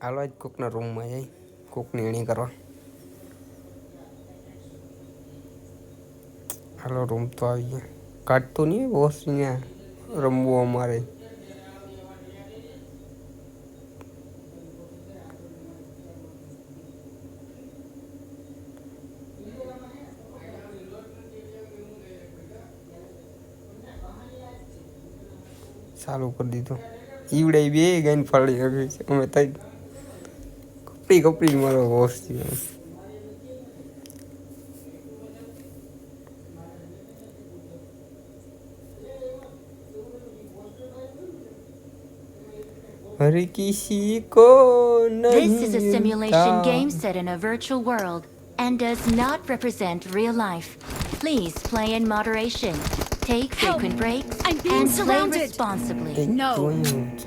હાલો જ કોકના રૂમમાં જઈ કોકની એણી કરવા. હાલો રૂમ તો આવી ગયા. કાઢતો નહીં બોસ અહીંયા રમવું અમારે. ચાલુ કરી દીધું. ઈવડે બે ગાઈને ફાડી નાખી છે અમે તઈ કપડી કપડી મારો બોસ છે. हर किसी को This is a नहीं simulation मिलता. game set in a virtual world and does not represent real life. Please play in moderation, take frequent breaks, I'm being and play surrounded. responsibly. એક No. જોયું જ.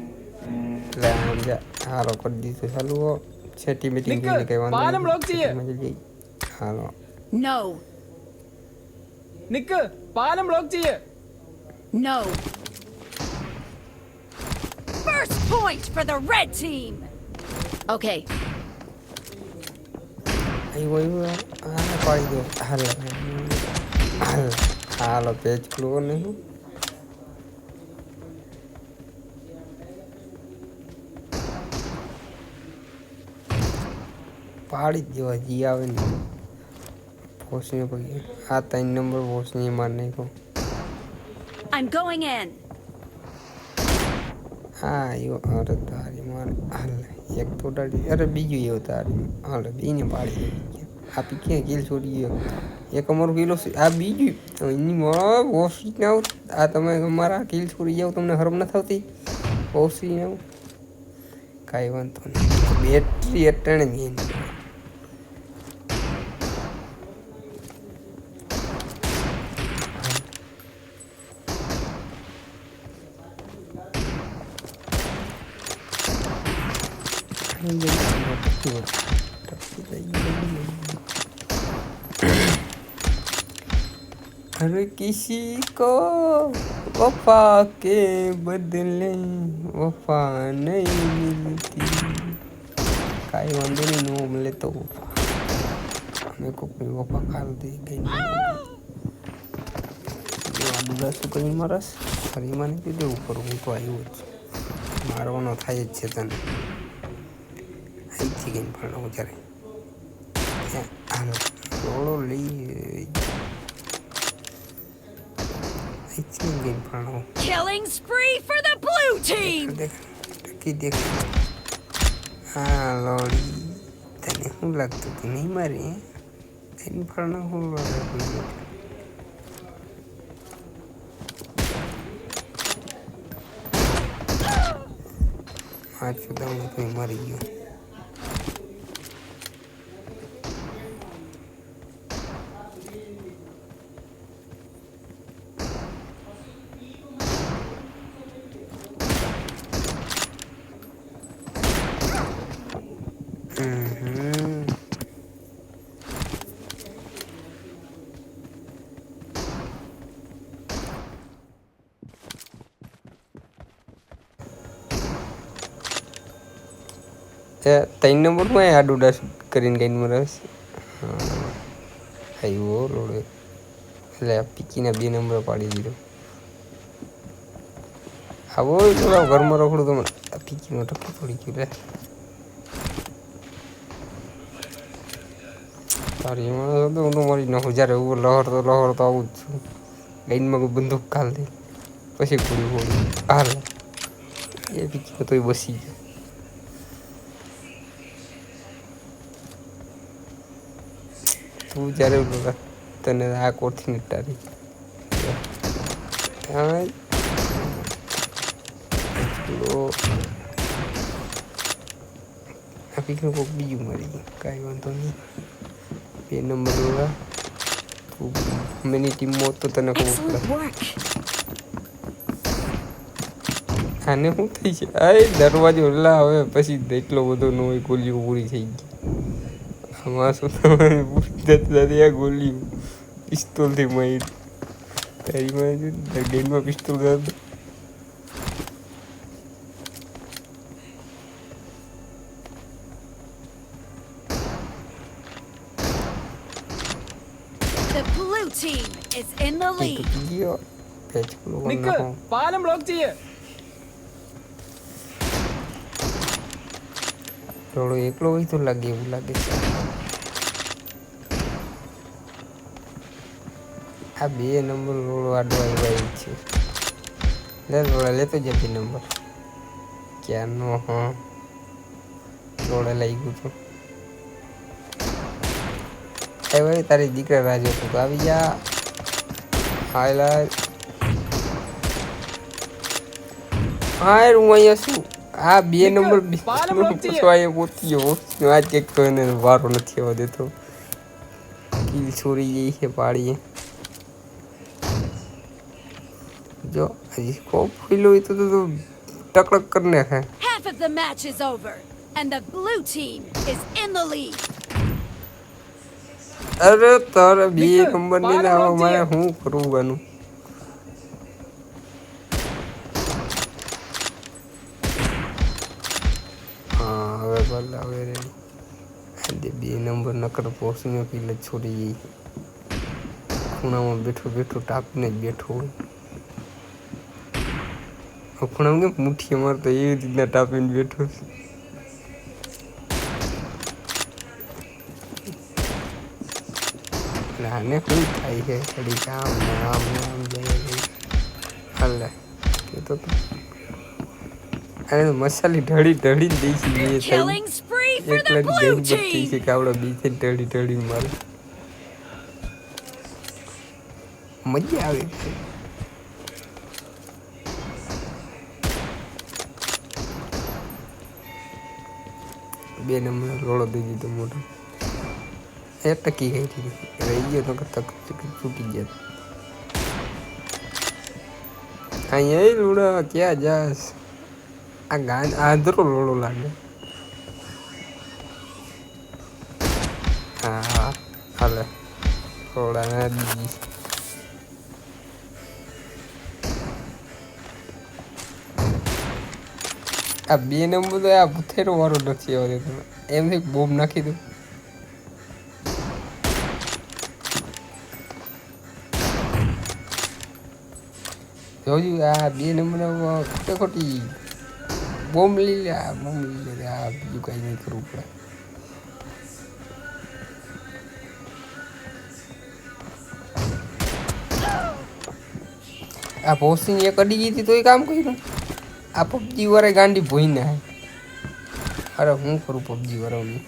લે આમ જા હાલો કરી દીધું. ચાલુ છેટી મીટિંગ જોઈને કઈ વાંધો പാലം નહીં. ബ്ലോക്ക് ചെയ്യ്. છેટીમાં જઈ. હાલો No. നിക്ക് പാലം ബ്ലോക്ക് ചെയ്യ്. No. First point for the red team. Okay. આવ્યો આવ્યો હાલે પાડી દો. હાલે હાલ હાલો પેજ ખુલવો નહીં. પાડી જ દેવા જી આવે ને બોસને પગી આ 3 નંબર બોસને માર નાખ્યો. I'm going in. હા આવ્યો. અરે તારી માર હાલ એક તો દાડી અરે બીજું એવું તારી હાલ બીને પાડી દે. આપી ક્યાં કિલ છોડી ગયો. એક અમારું કિલો આ બીજું એની માં બોસી ને આવ આ તમે અમારા કિલ છોડી જાવ તમને હરમ ન થતી બોસી ને આવ કાંઈ વાંધો નહીં. બેટરી અટાણે નહીં हर किसी को वफा के बदले वफा नहीं मिलती. काई वांधो नहीं नो मिले तो वफा हमें को कोई वफा खाल दे गई આદુડા શું કરી મારસ ફરી મને કીધું ઉપર હું તો આવ્યો જ મારવાનો થાય જ છે તને અહીંથી ગઈને ભણો જ્યારે હાલ રોડો લઈ અહીંથી ગઈને ભણો Killing spree for the blue team. દેખ ટકી દેખ હા લોડી તને શું લાગતું તું નહીં મારી એને ભણો શું લાગે પાછું દમ કોઈ મરી ગયો. ત્રણ નંબરમાં આડું ડાસ કરીને ગઈને મરસ આવ્યો રોડે એટલે પીકીના 2 નંબર પાડી દીધો. આવો થોડા ઘરમાં રખડું તમે આ પીકીમાં ટકી પડી ગયું લે તારી એમાં તો હું મારી નાખું જ્યારે એવું લહર તો આવું જ છું. લાઈનમાં કોઈ બંદૂક કાલ દે પછી પૂરી હોળી હાલ એ પીકીમાં તોય બસી ગયો. તું જ્યારે તને આ કોરથી નિટારી આ પીકનું કોઈક બીજું મળી ગયું કાંઈ વાંધો નહીં. 2 નંબર ઓલા તું મેની ટીમમાં તો તને ખબર Excellent પડે work. આને શું થઈ છે આ દરવાજો લા હવે પછી એટલો બધો ન હોય ગોલીઓ પૂરી થઈ ગઈ. આમાં શું તમારે પૂરી આ ગોલીઓ પિસ્તોલથી મારી તારીમાં ગેમમાં પિસ્તોલ કરતો blue team is in the lead. તૂટી ગયો પેચ પેલું કરી നിക്ക് નાખો പാലം ബ്ലോക്ക് ചെയ്യ് થોડો એકલો હોય તો લાગે એવું લાગે છે આ 2 નંબર રોડો આડો આવ્યા છે લે રોડા લેતો જતી નંબર ક્યાંનો હા રોડે લઈ ગયું છું એ ભાઈ તારી દીકરા રાજો તું તો આવી જા હાઈલાઈટ હા હું અહીંયા શું આ 2 નંબર પૂછવા પહોંચી ગયો આજ કંઈક તો એને વારો નથી આવવા દેતો કિલ છોરી ગઈ છે પાડીએ જો હજી સ્કોપ ખુલ્લો હોય તો ટકડક કરી નાખે Half of the match is over, and the blue team is in the lead. અરે તારે 2 નિકલ, નંબર ને પાર આવો પહોંચી મારે ગયા. શું કરવાનું હા હવે ભલે હવે રેડી આજે 2 નંબર નકર પોસને કિલ છોડી ગઈ ખૂણામાં બેઠો બેઠો ટાપીને જ બેઠો હોય ખૂણામાં કેમ મુઠ્ઠી મારતો એવી રીતના ટાપીને બેઠો છે આને શું થાય છે ઘડી આમ ને આમ ને આમ જઈએ હાલે એ તો અને મસાલી ઢળી ઢળી દઈ છે એ થાય Killing spree for the એકલા blue ગઈ બત્તી છે team. કે આવડે બીજે ઢળી ઢળી મારે મજા આવે છે બે નંબર રોડો દઈ દીધો મોટો એ ટકી ગઈ હતી રહી ગયો તો તક છૂટી ગયા અહીંયા એ રોડા ક્યાં જાસ આ ગાન આદરો રોડો લાગે હા હાલે રોડા ના દીધી આ 2 નંબર તો આ ભૂથેરો વાળો નથી આવતો એમથી બોમ્બ નાખી દઉં જોજુ આ 2 નંબર ખોટે ખોટી બોમ્બ લઈ લે આ બોમ્બ લઈ લે આ બીજું કઈ નહીં કરવું પડે આ પોસ્ટિંગ એક અડી ગઈ હતી તોય કામ કર્યું આ પબજી વાળા ગાંડી ભોઈ ના અરે હું કરું પબજી વાળાની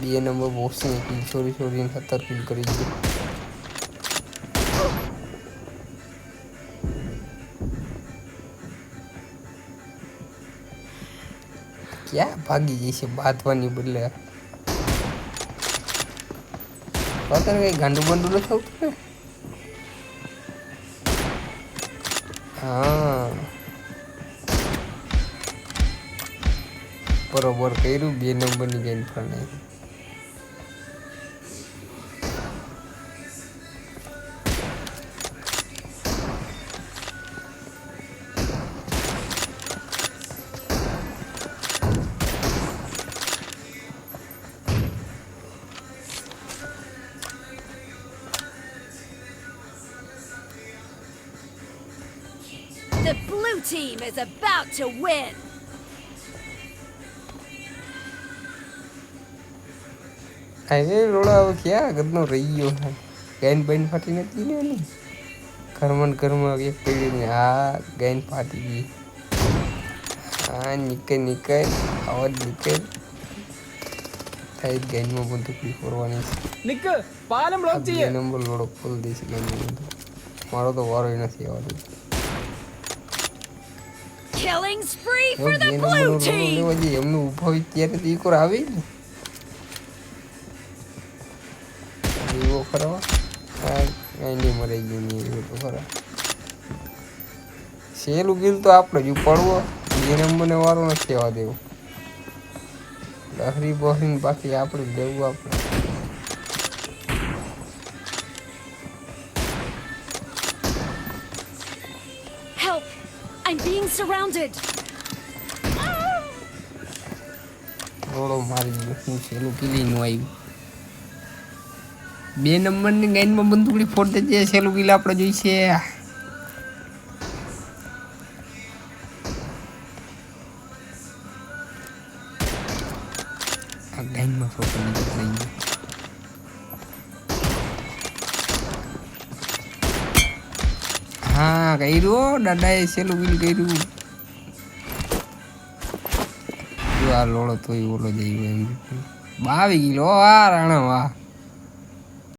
2 નંબર પોસ્ટિંગ કિલ ચોરી ચોરીને 17 કિલ કરી દીધી ક્યાં ભાગી જઈ છે બાંધવાની બદલે અત્યારે કઈ ગાંડું બંડું નથી આવતું ને હા બરોબર કર્યું 2 નંબરની game ફરને The blue team is about to win. અરે રોડા હવે ક્યાં આગળનો રહી ગયો છે ગાયન બાઈન ફાટી નથી ને એની ઘરમાં એક પડી આ ગાયન ફાટી ગઈ હા નીકળ આવાજ નીકળ થાય ગાયનમાં બંદૂક ફોરવાની છે നിക്ക് പാലം આ ബ്ലോക്ക് 2 ചെയ്യ് નંબર લોડો ખોલ દઈશ ગાયનમાં બંદૂક મારો તો વારો નથી આવતો Killing spree જો for 2 the નંબરનો blue રોડો team. લેવા જઈએ એમનું ઊભા હોય ત્યારે તો ઈકોર આવે ને એવો ખરા કાંઈ મરાઈ ગયું નહીં એવું તો ખરા સહેલું ગીલ તો આપણે જ પડવો 2 નંબરને વારો નથી આવવા દેવો લહરી બહરીને બાકી આપણે લેવું આપણે Help! I'm being surrounded. રોડો મારી ગયો હું સહેલું પીલી નું આવ્યું 2 નંબરની ગાઈનમાં બંદૂકડી ફોડતે જે છેલ્લું કિલ આપણે જોઈશે. આ ગાઈનમાં ફોટો લઈ ગયો. હા કર્યું દાદાએ છેલ્લું કિલ કર્યું. જો આ લોડો તોય ઓલો જઈ 22 કિલો. વાહ રાણા વાહ.